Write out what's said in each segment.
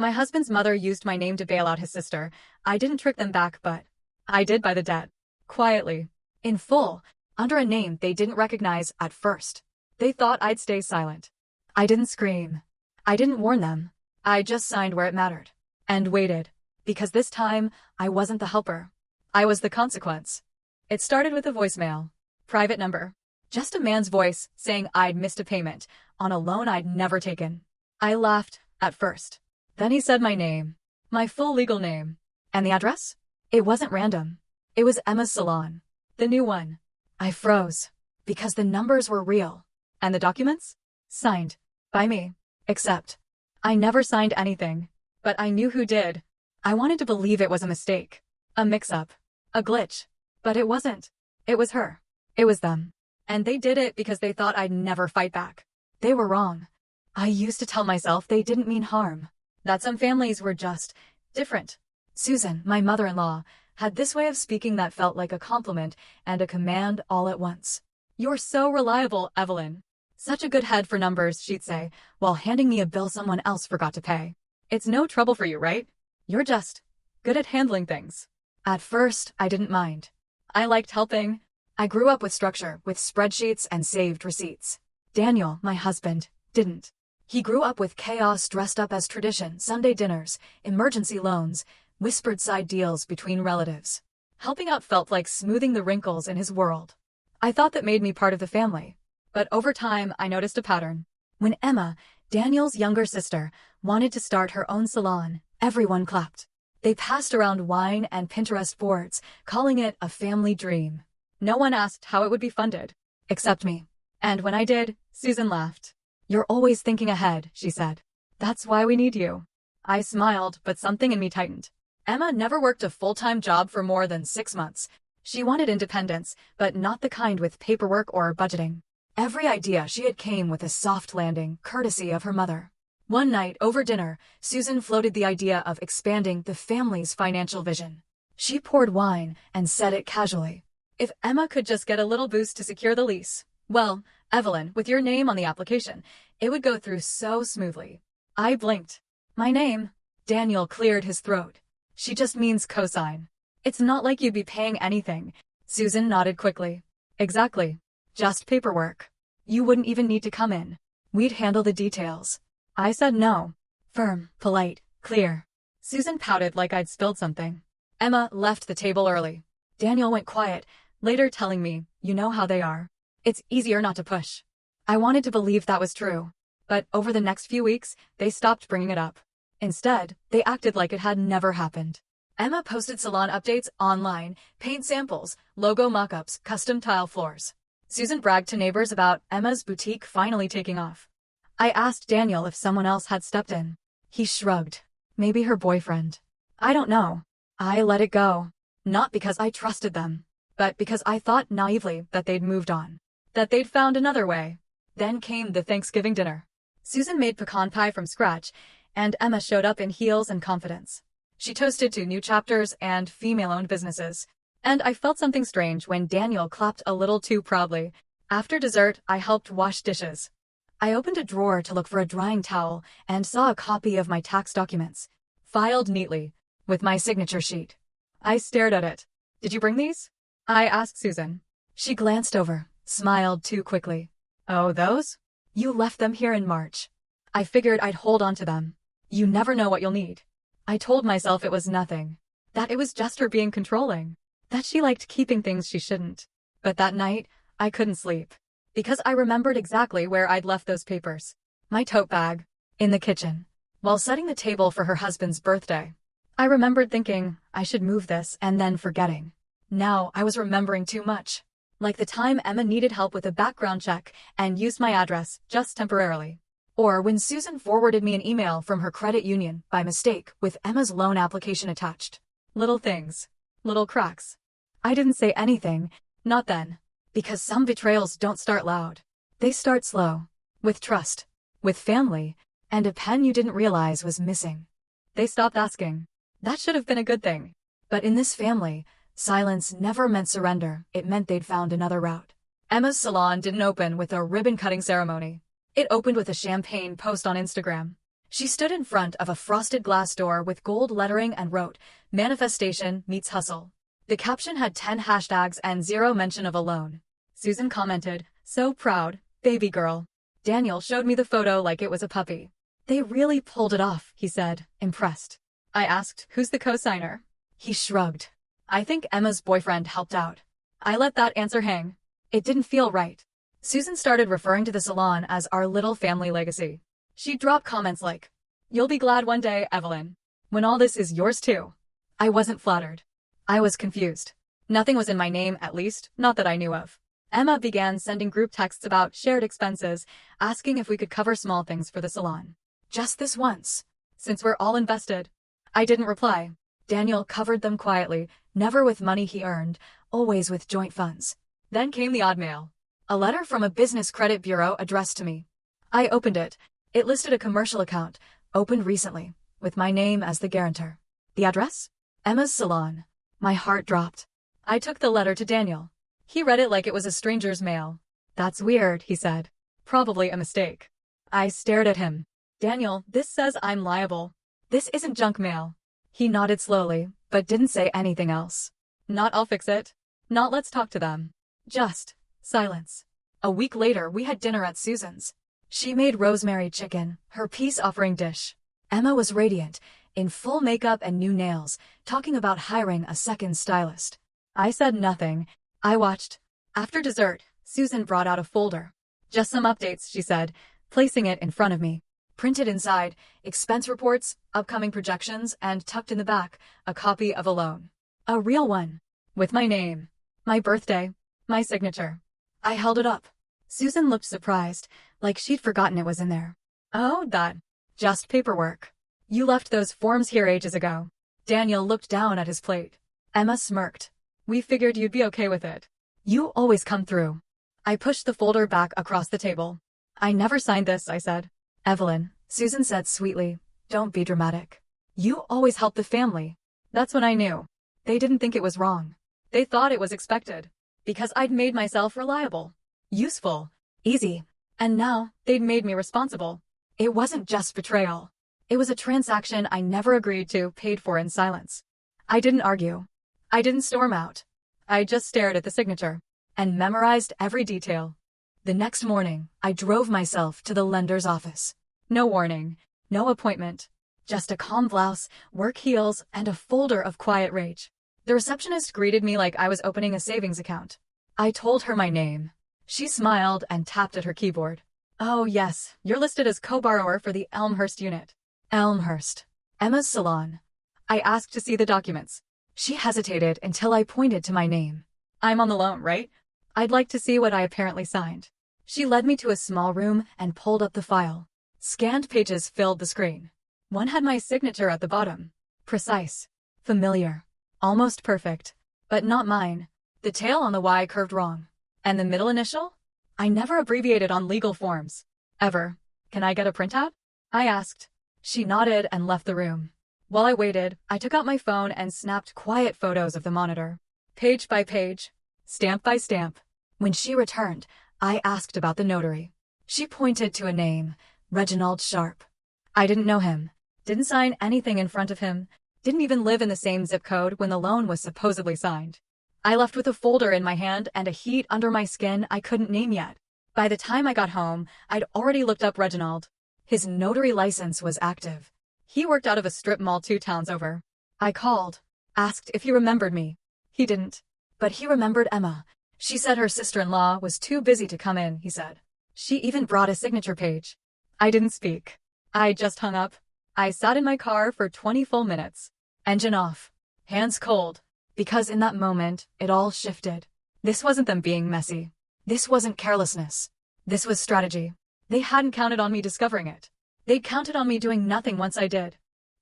My husband's mother used my name to bail out his sister. I didn't trick them back, but I did buy the debt. Quietly. In full. Under a name they didn't recognize at first. They thought I'd stay silent. I didn't scream. I didn't warn them. I just signed where it mattered. And waited. Because this time, I wasn't the helper. I was the consequence. It started with a voicemail. Private number. Just a man's voice saying I'd missed a payment on a loan I'd never taken. I laughed, at first. Then he said my name. My full legal name. And the address? It wasn't random. It was Emma's salon. The new one. I froze. Because the numbers were real. And the documents? Signed. By me. Except. I never signed anything. But I knew who did. I wanted to believe it was a mistake. A mix-up. A glitch. But it wasn't. It was her. It was them. And they did it because they thought I'd never fight back. They were wrong. I used to tell myself they didn't mean harm. That some families were just different. Susan, my mother-in-law, had this way of speaking that felt like a compliment and a command all at once. "You're so reliable, Evelyn. Such a good head for numbers," she'd say, while handing me a bill someone else forgot to pay. "It's no trouble for you, right? You're just good at handling things." At first, I didn't mind. I liked helping. I grew up with structure, with spreadsheets and saved receipts. Daniel, my husband, didn't. He grew up with chaos dressed up as tradition, Sunday dinners, emergency loans, whispered side deals between relatives. Helping out felt like smoothing the wrinkles in his world. I thought that made me part of the family. But over time, I noticed a pattern. When Emma, Daniel's younger sister, wanted to start her own salon, everyone clapped. They passed around wine and Pinterest boards, calling it a family dream. No one asked how it would be funded. Except me. And when I did, Susan laughed. "You're always thinking ahead," she said. "That's why we need you." I smiled, but something in me tightened. Emma never worked a full-time job for more than 6 months. She wanted independence, but not the kind with paperwork or budgeting. Every idea she had came with a soft landing, courtesy of her mother. One night, over dinner, Susan floated the idea of expanding the family's financial vision. She poured wine and said it casually. "If Emma could just get a little boost to secure the lease, well, Evelyn, with your name on the application, it would go through so smoothly." I blinked. "My name?" Daniel cleared his throat. "She just means cosign. It's not like you'd be paying anything." Susan nodded quickly. "Exactly. Just paperwork. You wouldn't even need to come in. We'd handle the details." I said no. Firm, polite, clear. Susan pouted like I'd spilled something. Emma left the table early. Daniel went quiet, later telling me, "You know how they are. It's easier not to push." I wanted to believe that was true. But over the next few weeks, they stopped bringing it up. Instead, they acted like it had never happened. Emma posted salon updates online, paint samples, logo mock-ups, custom tile floors. Susan bragged to neighbors about Emma's boutique finally taking off. I asked Daniel if someone else had stepped in. He shrugged. Maybe her boyfriend. I don't know. I let it go. Not because I trusted them, but because I thought naively that they'd moved on. That they'd found another way. Then came the Thanksgiving dinner. Susan made pecan pie from scratch, and Emma showed up in heels and confidence. She toasted to new chapters and female-owned businesses. And I felt something strange when Daniel clapped a little too proudly. After dessert, I helped wash dishes. I opened a drawer to look for a drying towel and saw a copy of my tax documents, filed neatly, with my signature sheet. I stared at it. "Did you bring these?" I asked Susan. She glanced over, smiled too quickly. "Oh, those? You left them here in March." I figured I'd hold on to them. You never know what you'll need. I told myself it was nothing. That it was just her being controlling. That she liked keeping things she shouldn't. But that night, I couldn't sleep. Because I remembered exactly where I'd left those papers. My tote bag. In the kitchen. While setting the table for her husband's birthday. I remembered thinking, I should move this, and then forgetting. Now I was remembering too much. Like the time Emma needed help with a background check and used my address, just temporarily. Or when Susan forwarded me an email from her credit union, by mistake, with Emma's loan application attached. Little things. Little cracks. I didn't say anything, not then. Because some betrayals don't start loud. They start slow. With trust. With family. And a pen you didn't realize was missing. They stopped asking. That should have been a good thing. But in this family, silence never meant surrender. It meant they'd found another route. Emma's salon didn't open with a ribbon-cutting ceremony. It opened with a champagne post on Instagram. She stood in front of a frosted glass door with gold lettering and wrote, "Manifestation meets hustle." The caption had 10 hashtags and 0 mention of a loan. Susan commented, "So proud, baby girl." Daniel showed me the photo like it was a puppy. "They really pulled it off," he said, impressed. I asked, "Who's the co-signer?" He shrugged. "I think Emma's boyfriend helped out." I let that answer hang. It didn't feel right. Susan started referring to the salon as our little family legacy. She'd drop comments like, "You'll be glad one day, Evelyn, when all this is yours too." I wasn't flattered. I was confused. Nothing was in my name, at least, not that I knew of. Emma began sending group texts about shared expenses, asking if we could cover small things for the salon. Just this once, since we're all invested. I didn't reply. Daniel covered them quietly, never with money he earned, always with joint funds. Then came the odd mail. A letter from a business credit bureau addressed to me. I opened it. It listed a commercial account, opened recently, with my name as the guarantor. The address? Emma's salon. My heart dropped. I took the letter to Daniel. He read it like it was a stranger's mail. "That's weird," he said. "Probably a mistake." I stared at him. "Daniel, this says I'm liable. This isn't junk mail." He nodded slowly, but didn't say anything else. Not "I'll fix it." Not "let's talk to them." Just silence. A week later, we had dinner at Susan's. She made rosemary chicken, her peace offering dish. Emma was radiant, in full makeup and new nails, talking about hiring a second stylist. I said nothing. I watched. After dessert, Susan brought out a folder. "Just some updates," she said, placing it in front of me. Printed inside, expense reports, upcoming projections, and tucked in the back, a copy of a loan. A real one. With my name. My birthday. My signature. I held it up. Susan looked surprised, like she'd forgotten it was in there. "Oh, that. Just paperwork. You left those forms here ages ago." Daniel looked down at his plate. Emma smirked. "We figured you'd be okay with it. You always come through." I pushed the folder back across the table. "I never signed this," I said. "Evelyn," Susan said sweetly, "don't be dramatic. You always help the family." That's when I knew. They didn't think it was wrong. They thought it was expected. Because I'd made myself reliable, useful, easy. And now, they'd made me responsible. It wasn't just betrayal. It was a transaction I never agreed to, paid for in silence. I didn't argue. I didn't storm out. I just stared at the signature and memorized every detail. The next morning, I drove myself to the lender's office. No warning, no appointment, just a calm blouse, work heels, and a folder of quiet rage. The receptionist greeted me like I was opening a savings account. I told her my name. She smiled and tapped at her keyboard. "Oh yes, you're listed as co-borrower for the Elmhurst unit." Elmhurst. Emma's salon. I asked to see the documents. She hesitated until I pointed to my name. "I'm on the loan, right? I'd like to see what I apparently signed." She led me to a small room and pulled up the file. Scanned pages filled the screen. One had my signature at the bottom. Precise. Familiar. Almost perfect. But not mine. The tail on the Y curved wrong. And the middle initial? I never abbreviated on legal forms. Ever. "Can I get a printout?" I asked. She nodded and left the room. While I waited, I took out my phone and snapped quiet photos of the monitor. Page by page. Stamp by stamp. When she returned, I asked about the notary. She pointed to a name, Reginald Sharp. I didn't know him. Didn't sign anything in front of him. Didn't even live in the same zip code when the loan was supposedly signed. I left with a folder in my hand and a heat under my skin I couldn't name yet. By the time I got home, I'd already looked up Reginald. His notary license was active. He worked out of a strip mall 2 towns over. I called, asked if he remembered me. He didn't. But he remembered Emma. She said her sister-in-law was too busy to come in, he said. She even brought a signature page. I didn't speak. I just hung up. I sat in my car for 20 full minutes. Engine off. Hands cold. Because in that moment, it all shifted. This wasn't them being messy. This wasn't carelessness. This was strategy. They hadn't counted on me discovering it. They'd counted on me doing nothing once I did.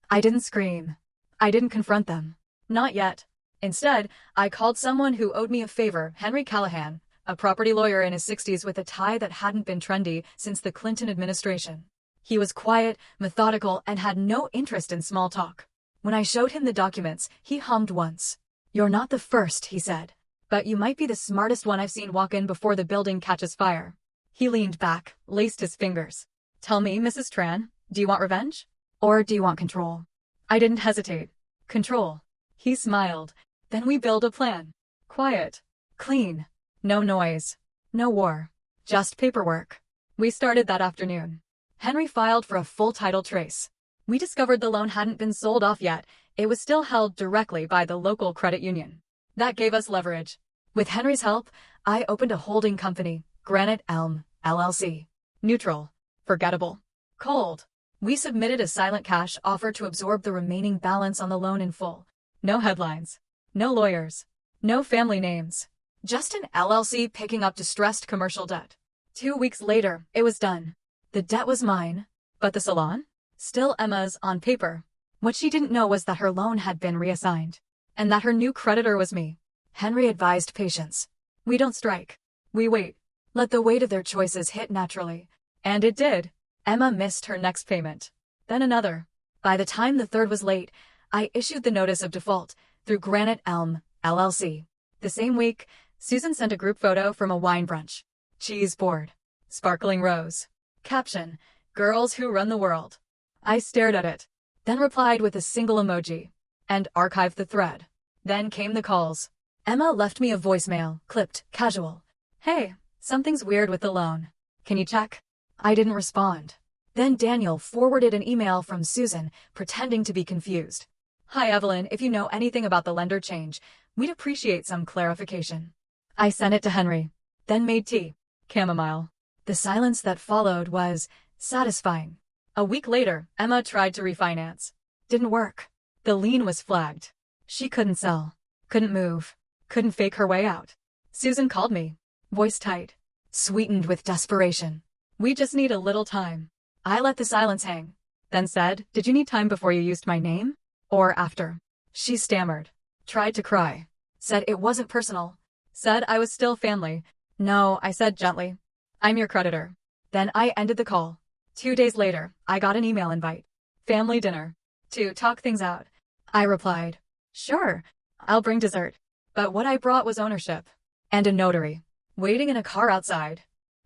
I didn't scream. I didn't confront them. Not yet. Instead, I called someone who owed me a favor, Henry Callahan, a property lawyer in his 60s with a tie that hadn't been trendy since the Clinton administration. He was quiet, methodical, and had no interest in small talk. When I showed him the documents, he hummed once. "You're not the first," he said. "But you might be the smartest one I've seen walk in before the building catches fire." He leaned back, laced his fingers. "Tell me, Mrs. Tran, Do you want revenge? Or do you want control? I didn't hesitate. Control. He smiled. Then we build a plan. Quiet. Clean. No noise. No war. Just paperwork. We started that afternoon. Henry filed for a full title trace. We discovered the loan hadn't been sold off yet. It was still held directly by the local credit union. That gave us leverage. With Henry's help, I opened a holding company, Granite Elm, LLC. Neutral. Forgettable. Cold. We submitted a silent cash offer to absorb the remaining balance on the loan in full. No headlines. No lawyers. No family names. Just an LLC picking up distressed commercial debt. 2 weeks later, it was done. The debt was mine, but the salon? Still Emma's on paper. What she didn't know was that her loan had been reassigned, and that her new creditor was me. Henry advised patience. We don't strike. We wait. Let the weight of their choices hit naturally. And it did. Emma missed her next payment. Then another. By the time the third was late, I issued the notice of default through Granite Elm, LLC. The same week, Susan sent a group photo from a wine brunch. Cheese board. Sparkling rose. Caption: Girls who run the world. I stared at it, then replied with a single emoji, and archived the thread. Then came the calls. Emma left me a voicemail, clipped, casual. Hey, something's weird with the loan. Can you check? I didn't respond. Then Daniel forwarded an email from Susan, pretending to be confused. Hi Evelyn, if you know anything about the lender change, we'd appreciate some clarification. I sent it to Henry, then made tea. Chamomile. The silence that followed was satisfying. A week later, Emma tried to refinance. Didn't work. The lien was flagged. She couldn't sell. Couldn't move. Couldn't fake her way out. Susan called me. Voice tight. Sweetened with desperation. We just need a little time. I let the silence hang. Then said, did you need time before you used my name? Or after? She stammered. Tried to cry. Said it wasn't personal. Said I was still family. No, I said gently. I'm your creditor. Then I ended the call. 2 days later, I got an email invite. Family dinner. To talk things out. I replied, sure, I'll bring dessert. But what I brought was ownership. And a notary. Waiting in a car outside.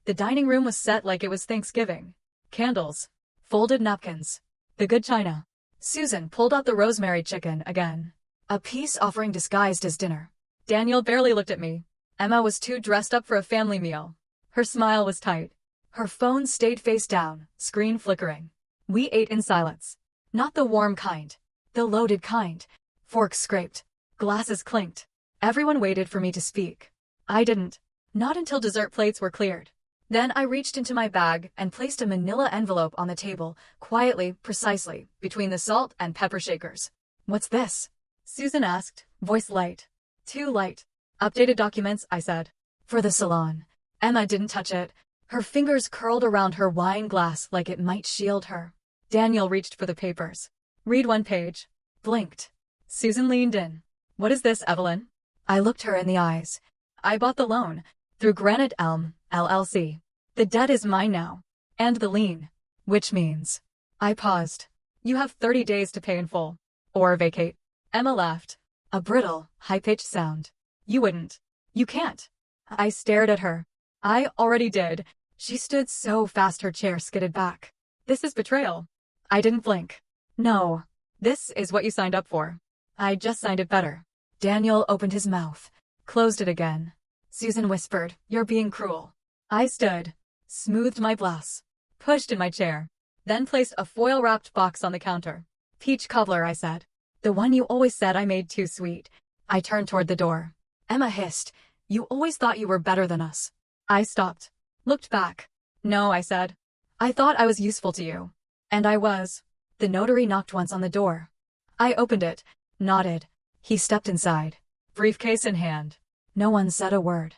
The dining room was set like it was Thanksgiving. Candles. Folded napkins. The good china. Susan pulled out the rosemary chicken again. A peace offering disguised as dinner. Daniel barely looked at me. Emma was too dressed up for a family meal. Her smile was tight. Her phone stayed face down, screen flickering. We ate in silence. Not the warm kind. The loaded kind. Forks scraped. Glasses clinked. Everyone waited for me to speak. I didn't. Not until dessert plates were cleared. Then I reached into my bag and placed a manila envelope on the table, quietly, precisely, between the salt and pepper shakers. What's this? Susan asked, voice light. Too light. Updated documents, I said. For the salon. Emma didn't touch it. Her fingers curled around her wine glass like it might shield her. Daniel reached for the papers. Read one page. Blinked. Susan leaned in. What is this, Evelyn? I looked her in the eyes. I bought the loan. Through Granite Elm, LLC. The debt is mine now. And the lien. Which means. I paused. You have 30 days to pay in full. Or vacate. Emma laughed. A brittle, high-pitched sound. You wouldn't. You can't. I stared at her. I already did. She stood so fast her chair skidded back. This is betrayal. I didn't blink. No. This is what you signed up for. I just signed it better. Daniel opened his mouth. Closed it again. Susan whispered, you're being cruel. I stood. Smoothed my blouse. Pushed in my chair. Then placed a foil-wrapped box on the counter. Peach cobbler, I said. The one you always said I made too sweet. I turned toward the door. Emma hissed. You always thought you were better than us. I stopped. Looked back. No, I said. I thought I was useful to you. And I was. The notary knocked once on the door. I opened it. Nodded. He stepped inside. Briefcase in hand. No one said a word.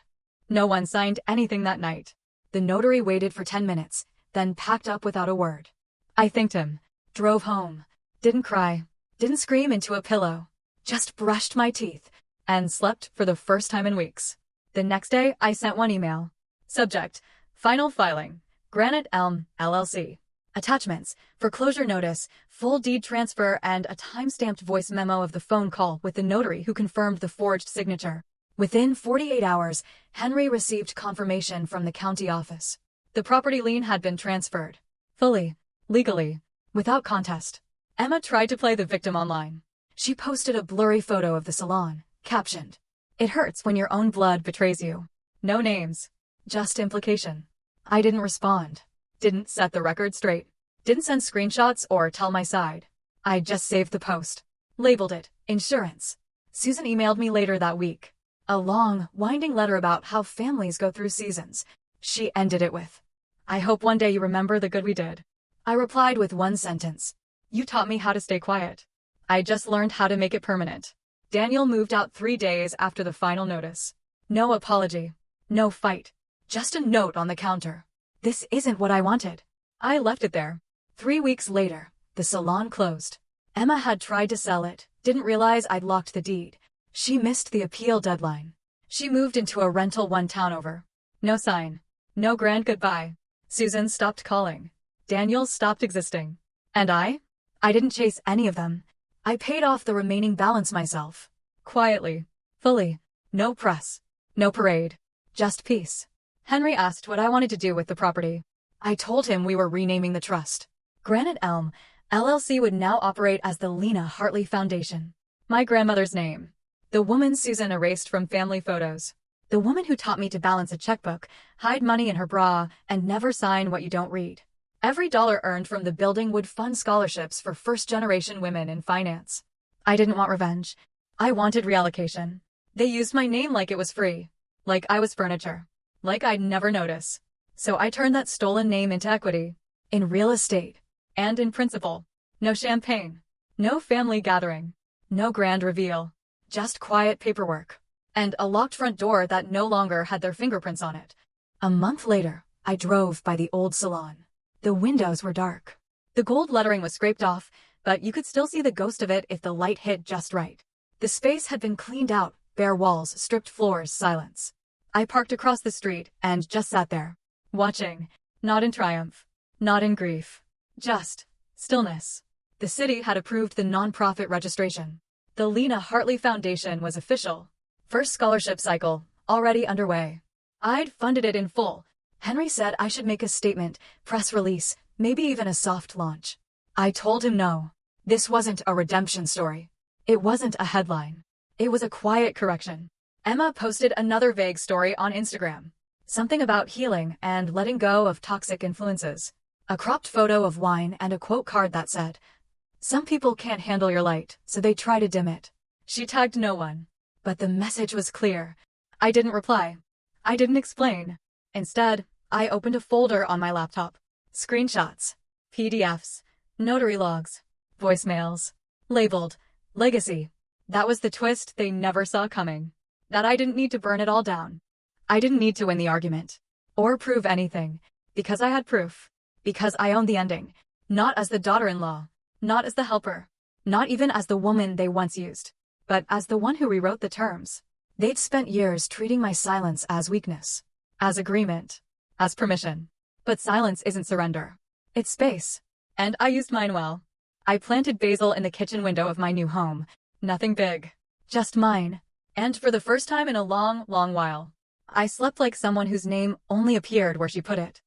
No one signed anything that night. The notary waited for 10 minutes, then packed up without a word. I thanked him. Drove home. Didn't cry. Didn't scream into a pillow. Just brushed my teeth. And slept for the first time in weeks. The next day, I sent one email. Subject: Final filing. Granite Elm, LLC. Attachments: foreclosure notice, full deed transfer, and a time-stamped voice memo of the phone call with the notary who confirmed the forged signature. Within 48 hours, Henry received confirmation from the county office. The property lien had been transferred. Fully. Legally. Without contest. Emma tried to play the victim online. She posted a blurry photo of the salon, captioned, "It hurts when your own blood betrays you." No names. Just implication. I didn't respond. Didn't set the record straight. Didn't send screenshots or tell my side. I just saved the post. Labeled it, insurance. Susan emailed me later that week. A long, winding letter about how families go through seasons. She ended it with, "I hope one day you remember the good we did." I replied with one sentence. "You taught me how to stay quiet. I just learned how to make it permanent." Daniel moved out 3 days after the final notice. No apology. No fight. Just a note on the counter. This isn't what I wanted. I left it there. 3 weeks later, the salon closed. Emma had tried to sell it, didn't realize I'd locked the deed. She missed the appeal deadline. She moved into a rental one town over. No sign. No grand goodbye. Susan stopped calling. Daniel stopped existing. And I didn't chase any of them. I paid off the remaining balance myself. Quietly. Fully. No press. No parade. Just peace. Henry asked what I wanted to do with the property. I told him we were renaming the trust. Granite Elm, LLC would now operate as the Lena Hartley Foundation. My grandmother's name. The woman Susan erased from family photos. The woman who taught me to balance a checkbook, hide money in her bra, and never sign what you don't read. Every dollar earned from the building would fund scholarships for first-generation women in finance. I didn't want revenge. I wanted reallocation. They used my name like it was free. Like I was furniture. Like I'd never notice. So I turned that stolen name into equity. In real estate. And in principle. No champagne. No family gathering. No grand reveal. Just quiet paperwork. And a locked front door that no longer had their fingerprints on it. A month later, I drove by the old salon. The windows were dark. The gold lettering was scraped off, but you could still see the ghost of it if the light hit just right. The space had been cleaned out, bare walls, stripped floors, silence. I parked across the street and just sat there, watching, not in triumph, not in grief, just stillness. The city had approved the nonprofit registration. The Lena Hartley Foundation was official. First scholarship cycle, already underway. I'd funded it in full. Henry said I should make a statement, press release, maybe even a soft launch. I told him no. This wasn't a redemption story. It wasn't a headline. It was a quiet correction. Emma posted another vague story on Instagram. Something about healing and letting go of toxic influences. A cropped photo of wine and a quote card that said, "Some people can't handle your light, so they try to dim it." She tagged no one. But the message was clear. I didn't reply. I didn't explain. Instead, I opened a folder on my laptop. Screenshots. PDFs. Notary logs. Voicemails. Labeled, Legacy. That was the twist they never saw coming. That I didn't need to burn it all down. I didn't need to win the argument. Or prove anything. Because I had proof. Because I owned the ending. Not as the daughter-in-law. Not as the helper. Not even as the woman they once used. But as the one who rewrote the terms. They'd spent years treating my silence as weakness. As agreement. As permission. But silence isn't surrender. It's space. And I used mine well. I planted basil in the kitchen window of my new home. Nothing big. Just mine. And for the first time in a long, long while, I slept like someone whose name only appeared where she put it.